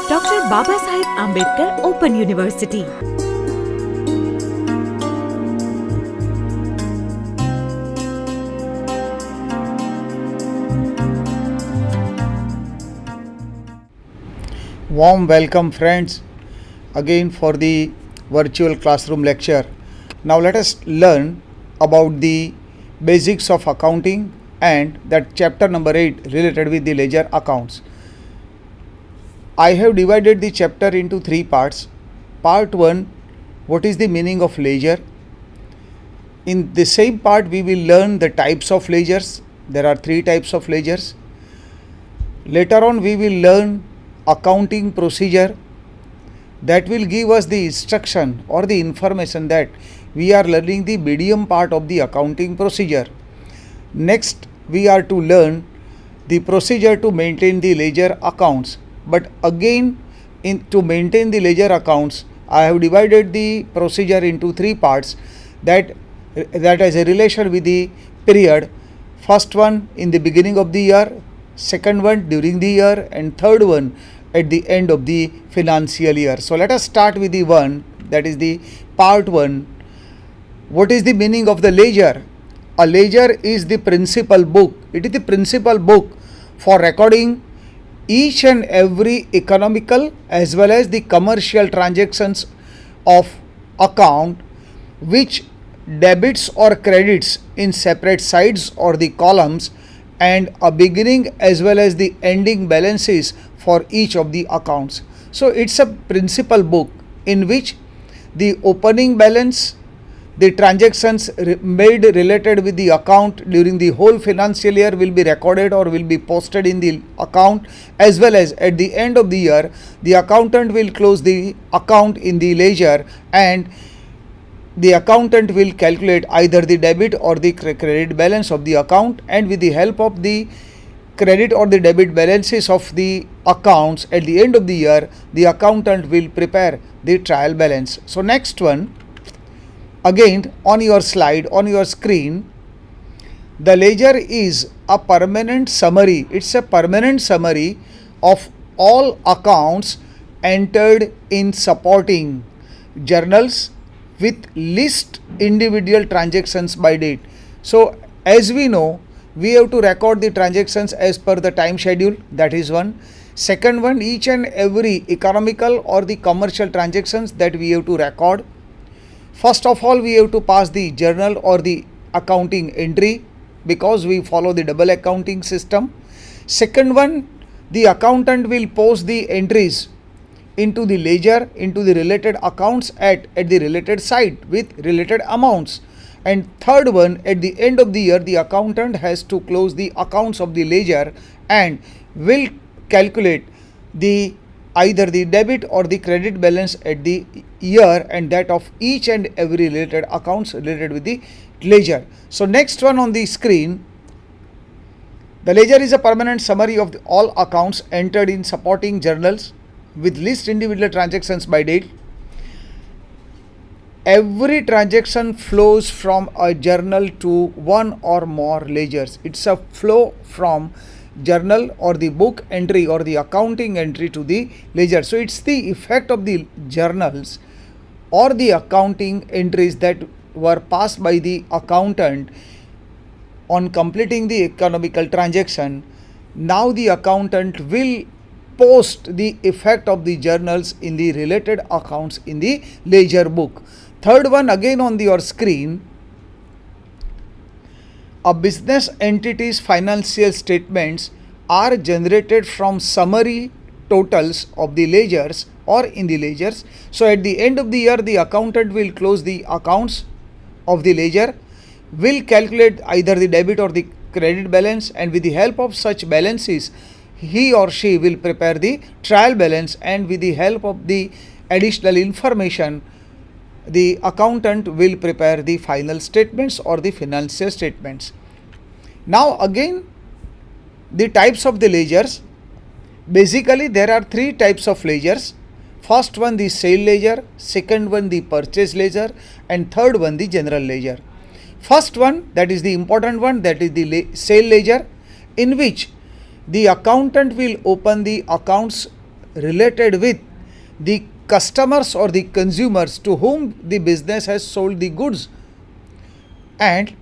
Dr. Babasaheb Ambedkar Open University. Warm welcome friends again for the virtual classroom lecture. Now let us learn about the basics of accounting and that chapter number 8 related with the ledger accounts. I have divided the chapter into 3 parts. Part 1, what is the meaning of ledger? In the same part we will learn the types of ledgers. There are 3 types of ledgers. Later on we will learn accounting procedure that will give us the instruction or the information that we are learning the medium part of the accounting procedure. Next we are to learn the procedure to maintain the ledger accounts. But again, to maintain the ledger accounts, I have divided the procedure into 3 parts that has a relation with the period. First one in the beginning of the year, second one during the year, and third one at the end of the financial year. So let us start with the one that is the part 1. What is the meaning of the ledger? A ledger is the principal book. It is the principal book for recording each and every economical as well as the commercial transactions of account which debits or credits in separate sides or the columns, and a beginning as well as the ending balances for each of the accounts. So it's a principal book in which the opening balance, the transactions made related with the account during the whole financial year will be recorded or will be posted in the account, as well as at the end of the year the accountant will close the account in the ledger and the accountant will calculate either the debit or the credit balance of the account, and with the help of the credit or the debit balances of the accounts at the end of the year the accountant will prepare the trial balance. So next one, again on your slide, on your screen, the ledger is a permanent summary. It's a permanent summary of all accounts entered in supporting journals with list individual transactions by date. So as we know, we have to record the transactions as per the time schedule. That is one. Second one, each and every economical or the commercial transactions that we have to record. First of all, we have to pass the journal or the accounting entry because we follow the double accounting system. Second one, the accountant will post the entries into the ledger, into the related accounts at the related site with related amounts. And third one, at the end of the year, the accountant has to close the accounts of the ledger and will calculate the either the debit or the credit balance at the year and that of each and every related accounts related with the ledger. So next one on the screen, the ledger is a permanent summary of all accounts entered in supporting journals with list individual transactions by date. Every transaction flows from a journal to one or more ledgers. It's a flow from journal or the book entry or the accounting entry to the ledger. So it's the effect of the journals or the accounting entries that were passed by the accountant on completing the economical transaction. Now the accountant will post the effect of the journals in the related accounts in the ledger book. Third one, again on your screen, a business entity's financial statements are generated from summary totals of the ledgers or in the ledgers. So at the end of the year, the accountant will close the accounts of the ledger, will calculate either the debit or the credit balance, and with the help of such balances, he or she will prepare the trial balance, and with the help of the additional information, the accountant will prepare the final statements or the financial statements. Now again, the types of the ledgers. Basically there are 3 types of ledgers. First one the sale ledger, second one the purchase ledger, and third one the general ledger. First one, that is the important one, that is the sale ledger, in which the accountant will open the accounts related with the customers or the consumers to whom the business has sold the goods, and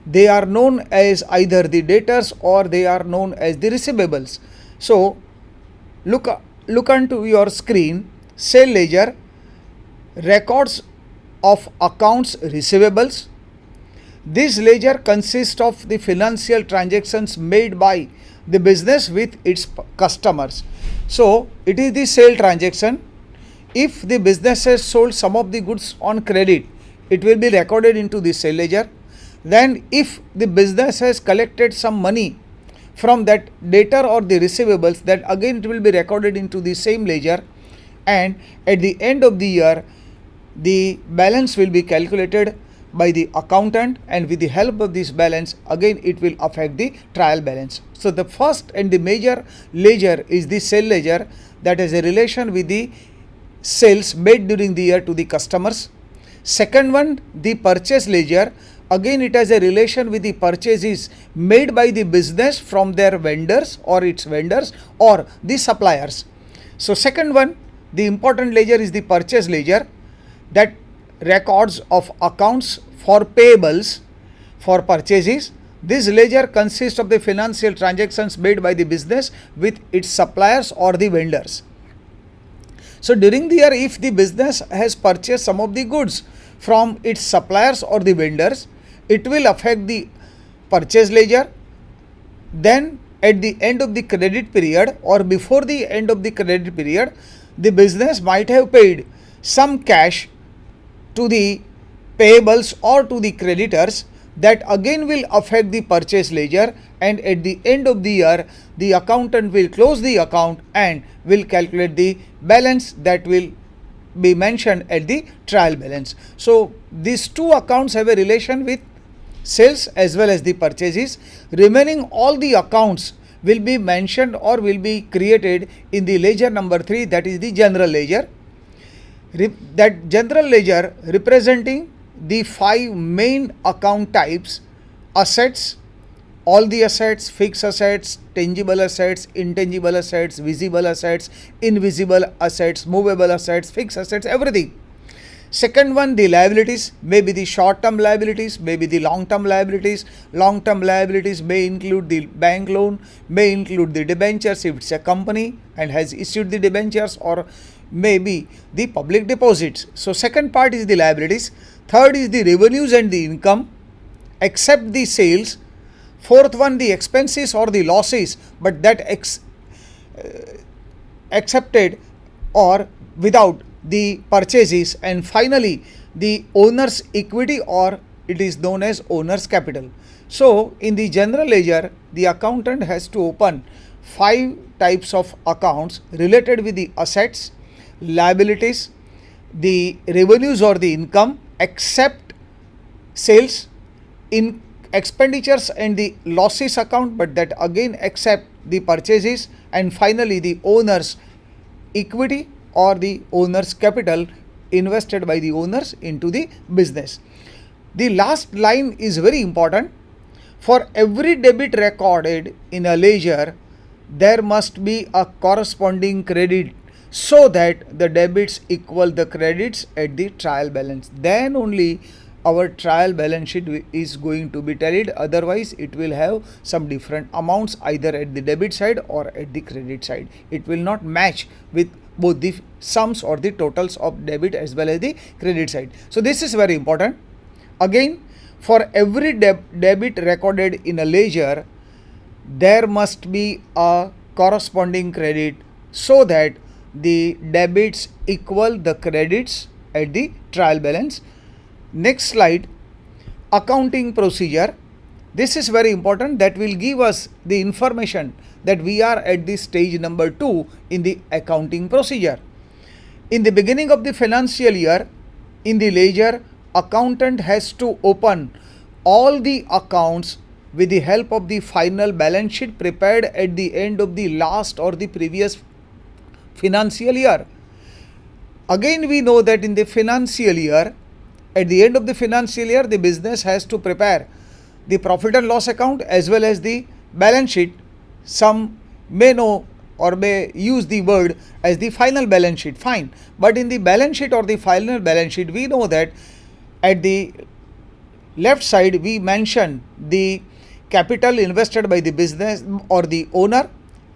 they are known as either the debtors or they are known as the receivables. So look onto your screen. Sale ledger, records of accounts receivables. This ledger consists of the financial transactions made by the business with its customers. So it is the sale transaction. If the business has sold some of the goods on credit, it will be recorded into the sale ledger. Then if the business has collected some money from that debtor or the receivables, that again it will be recorded into the same ledger, and at the end of the year the balance will be calculated by the accountant, and with the help of this balance again it will affect the trial balance. So the first and the major ledger is the sale ledger, that is a relation with the sales made during the year to the customers. Second one, the purchase ledger, again it has a relation with the purchases made by the business from their vendors or its vendors or the suppliers. So second one, the important ledger is the purchase ledger, that records of accounts for payables for purchases. This ledger consists of the financial transactions made by the business with its suppliers or the vendors. So during the year, if the business has purchased some of the goods from its suppliers or the vendors, it will affect the purchase ledger. Then at the end of the credit period or before the end of the credit period, the business might have paid some cash to the payables or to the creditors, that again will affect the purchase ledger, and at the end of the year the accountant will close the account and will calculate the balance that will be mentioned at the trial balance. So these two accounts have a relation with sales as well as the purchases. Remaining all the accounts will be mentioned or will be created in the ledger number 3, that is the general ledger. That general ledger representing the 5 main account types: assets, all the assets, fixed assets, tangible assets, intangible assets, visible assets, invisible assets, movable assets, fixed assets, everything. Second one, the liabilities, maybe the short-term liabilities, maybe the long-term liabilities. Long-term liabilities may include the bank loan, may include the debentures if it's a company and has issued the debentures, or maybe the public deposits. So second part is the liabilities. Third is the revenues and the income, except the sales. Fourth one, the expenses or the losses, but that accepted or without the purchases. And finally the owner's equity, or it is known as owner's capital. So in the general ledger, the accountant has to open 5 types of accounts related with the assets, liabilities, the revenues or the income, except sales, in expenditures and the losses account, but that again except the purchases, and finally the owner's equity or the owner's capital invested by the owners into the business. The last line is very important. For every debit recorded in a ledger, there must be a corresponding credit, so that the debits equal the credits at the trial balance. Then only our trial balance sheet is going to be tallied. Otherwise it will have some different amounts either at the debit side or at the credit side. It will not match with both the sums or the totals of debit as well as the credit side. So this is very important. Again, for every debit recorded in a ledger, there must be a corresponding credit, so that the debits equal the credits at the trial balance. Next slide, accounting procedure. This is very important, that will give us the information that we are at the stage number 2 in the accounting procedure. In the beginning of the financial year, in the ledger, accountant has to open all the accounts with the help of the final balance sheet prepared at the end of the last or the previous financial year. Again, we know that in the financial year, at the end of the financial year, the business has to prepare the profit and loss account as well as the balance sheet. Some may know or may use the word as the final balance sheet, fine. But in the balance sheet or the final balance sheet, we know that at the left side we mention the capital invested by the business or the owner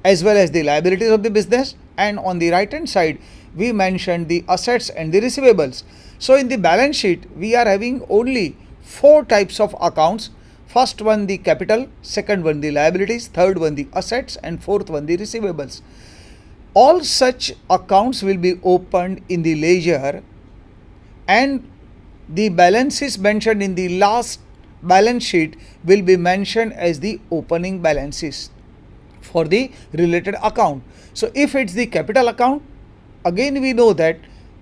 as well as the liabilities of the business, and on the right hand side we mention the assets and the receivables. So in the balance sheet we are having only 4 types of accounts. First one the capital, second one the liabilities, third one the assets, and fourth one the receivables. All such accounts will be opened in the ledger, and the balances mentioned in the last balance sheet will be mentioned as the opening balances for the related account. So if it's the capital account, again we know that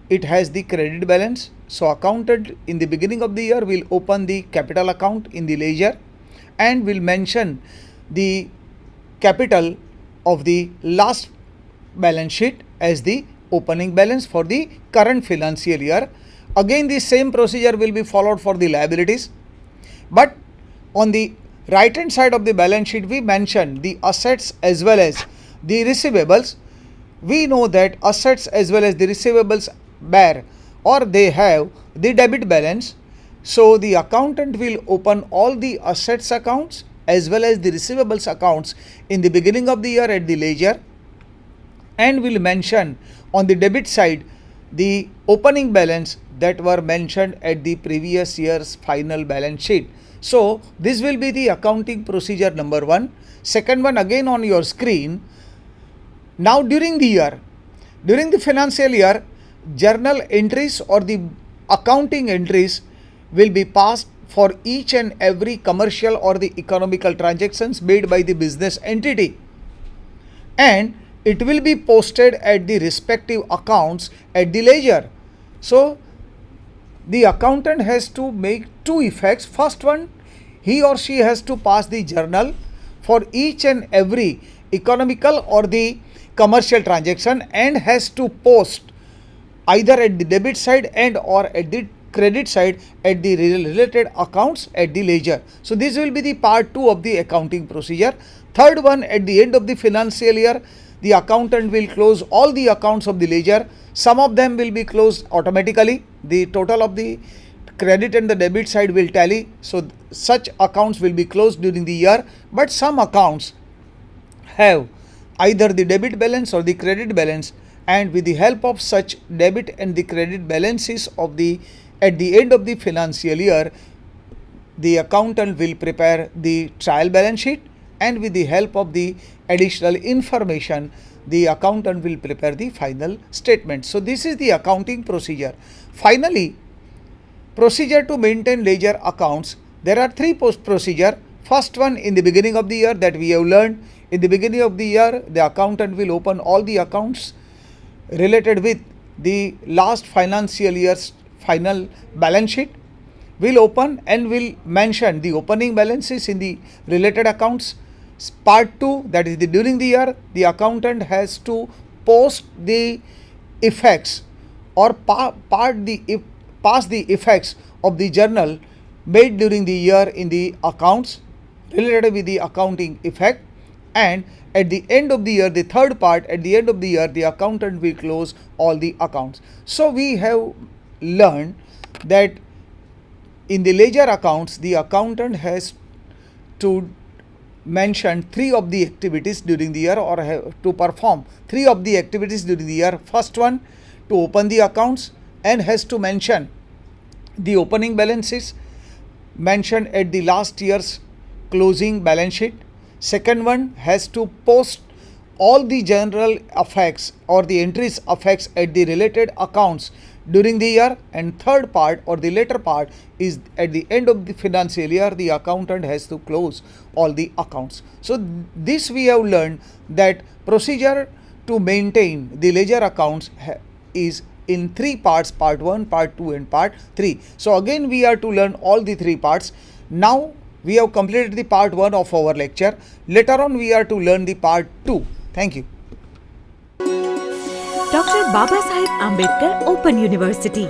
it has the credit balance. So accountant in the beginning of the year will open the capital account in the ledger and will mention the capital of the last balance sheet as the opening balance for the current financial year. Again the same procedure will be followed for the liabilities, but on the right hand side of the balance sheet we mention the assets as well as the receivables. We know that assets as well as the receivables bear or they have the debit balance. So the accountant will open all the assets accounts as well as the receivables accounts in the beginning of the year at the ledger, and will mention on the debit side the opening balance that were mentioned at the previous year's final balance sheet. So this will be the accounting procedure number 1. Second one again on your screen. Now during the year, during the financial year, journal entries or the accounting entries will be passed for each and every commercial or the economical transactions made by the business entity, and it will be posted at the respective accounts at the ledger. So the accountant has to make 2 effects. First one, he or she has to pass the journal for each and every economical or the commercial transaction and has to post either at the debit side and or at the credit side at the related accounts at the ledger. So this will be the part 2 of the accounting procedure. Third one, at the end of the financial year, the accountant will close all the accounts of the ledger. Some of them will be closed automatically. The total of the credit and the debit side will tally. So such accounts will be closed during the year, but some accounts have either the debit balance or the credit balance, and with the help of such debit and the credit balances of the at the end of the financial year, the accountant will prepare the trial balance sheet, and with the help of the additional information the accountant will prepare the final statement. So this is the accounting procedure. Finally, procedure to maintain ledger accounts. There are 3 procedure. First one, in the beginning of the year, that we have learned. In the beginning of the year, the accountant will open all the accounts related with the last financial year's final balance sheet, will open and will mention the opening balances in the related accounts. Part 2, that is during the year, the accountant has to post the effects or pass the effects of the journal made during the year in the accounts related with the accounting effect, and at the end of the year, the third part, at the end of the year, the accountant will close all the accounts. So we have learned that in the ledger accounts, the accountant has to mention 3 of the activities during the year, or have to perform 3 of the activities during the year. First one, to open the accounts and has to mention the opening balances mentioned at the last year's closing balance sheet. Second one, has to post all the general effects or the entries effects at the related accounts during the year, and third part or the later part is at the end of the financial year, the accountant has to close all the accounts. So this we have learned that procedure to maintain the ledger accounts is in 3 parts: part 1, part 2 and part 3. So again we are to learn all the 3 parts. Now we have completed the part 1 of our lecture. Later on we are to learn the part 2. Thank you. Dr. Baba Saheb Ambedkar Open University.